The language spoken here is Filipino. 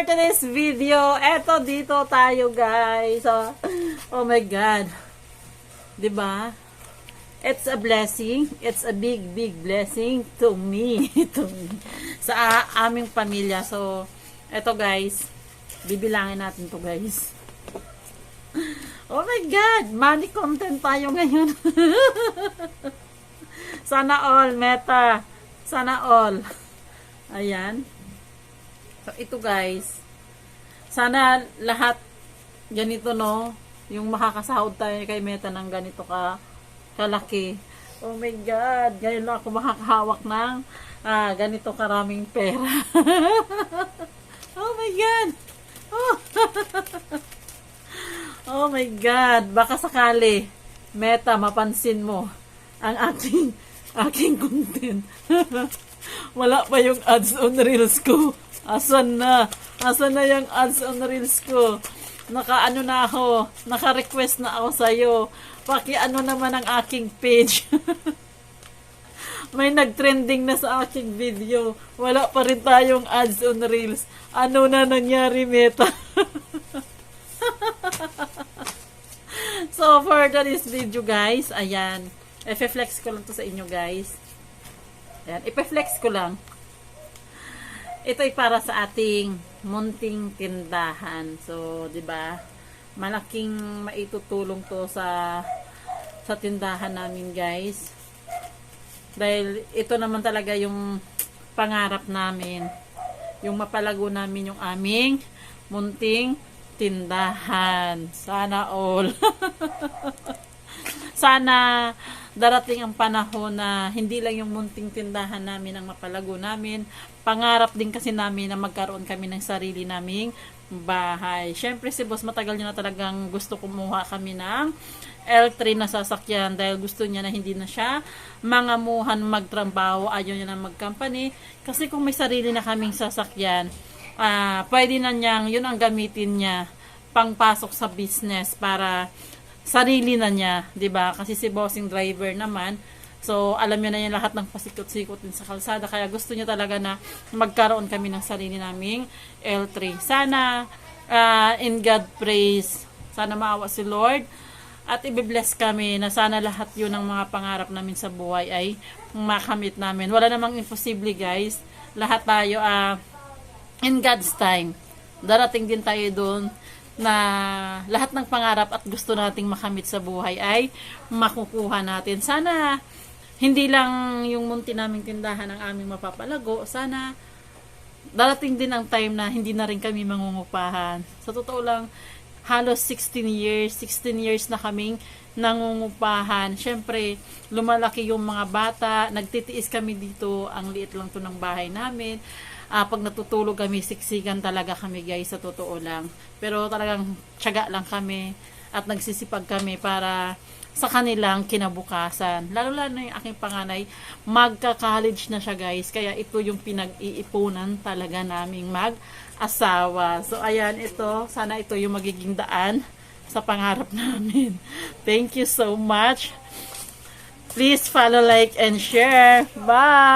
today's video, eto dito tayo guys. Oh my God. 'Di ba? It's a blessing. It's a big blessing to me. Sa aming pamilya. So, eto guys. Bibilangin natin to guys. Oh my God. Money content tayo ngayon. Sana all, Meta. Sana all. Ayan. So, ito guys. Sana lahat ganito, no? Yung makakasahod tayo kay Meta ng ganito kalaki. Oh my God. Ngayon lang ako makakahawak ng ganito karaming pera. Oh my God. Oh. Oh my God. Baka sakali, Meta, mapansin mo ang aking content. Wala pa yung ads on Reels ko. Asan na? Asan na yung ads on Reels ko? Naka-ano na ako. Naka-request na ako sa'yo. Paki-ano naman ang aking page. May nag-trending na sa aking video. Wala pa rin tayong ads on Reels. Ano na nangyari, Meta? So, for this video, guys, ayan. Ipe-flex ko lang to sa inyo, guys. Ayan, ipe-flex ko lang. Ito ay para sa ating munting tindahan. So, 'di ba? Malaking maitutulong 'to sa tindahan namin, guys. Dahil ito naman talaga yung pangarap namin. Yung mapalago namin yung aming munting tindahan. Sana all. Sana darating ang panahon na hindi lang yung munting tindahan namin ang mapalago namin. Pangarap din kasi namin na magkaroon kami ng sarili naming bahay. Syempre si boss matagal niya na talagang gusto kumuha kami ng L3 na sasakyan dahil gusto niya na hindi na siya mangamuhan magtrabaho. Ayaw niya na mag-company. Kasi kung may sarili na kaming sasakyan, pwede na niyang, yun ang gamitin niya pangpasok sa business para sarili na niya, 'di ba? Kasi si bossing driver naman, so alam niya na 'yan lahat ng pasikot-sikot din sa kalsada, kaya gusto niya talaga na magkaroon kami ng sarili naming L3. Sana in God praise, sana maawa si Lord at i-bless kami na sana lahat 'yun ng mga pangarap namin sa buhay ay makamit namin. Wala namang imposible, guys. Lahat tayo in God's time. Darating din tayo doon na lahat ng pangarap at gusto nating makamit sa buhay ay makukuha natin. Sana hindi lang yung munti naming tindahan ang aming mapapalago. Sana darating din ang time na hindi na rin kami mangungupahan. Sa totoo lang, halos 16 years na kaming nangungupahan. Siyempre, lumalaki yung mga bata, nagtitiis kami dito, ang liit lang to ng bahay namin. Pag natutulog kami, siksikan talaga kami, guys, sa totoo lang. Pero talagang tiyaga lang kami at nagsisipag kami para sa kanilang kinabukasan. Lalo na yung aking panganay, magka-college na siya, guys. Kaya ito yung pinag-iipunan talaga naming mag-asawa. So, ayan, ito. Sana ito yung magiging daan sa pangarap namin. Thank you so much. Please follow, like, and share. Bye!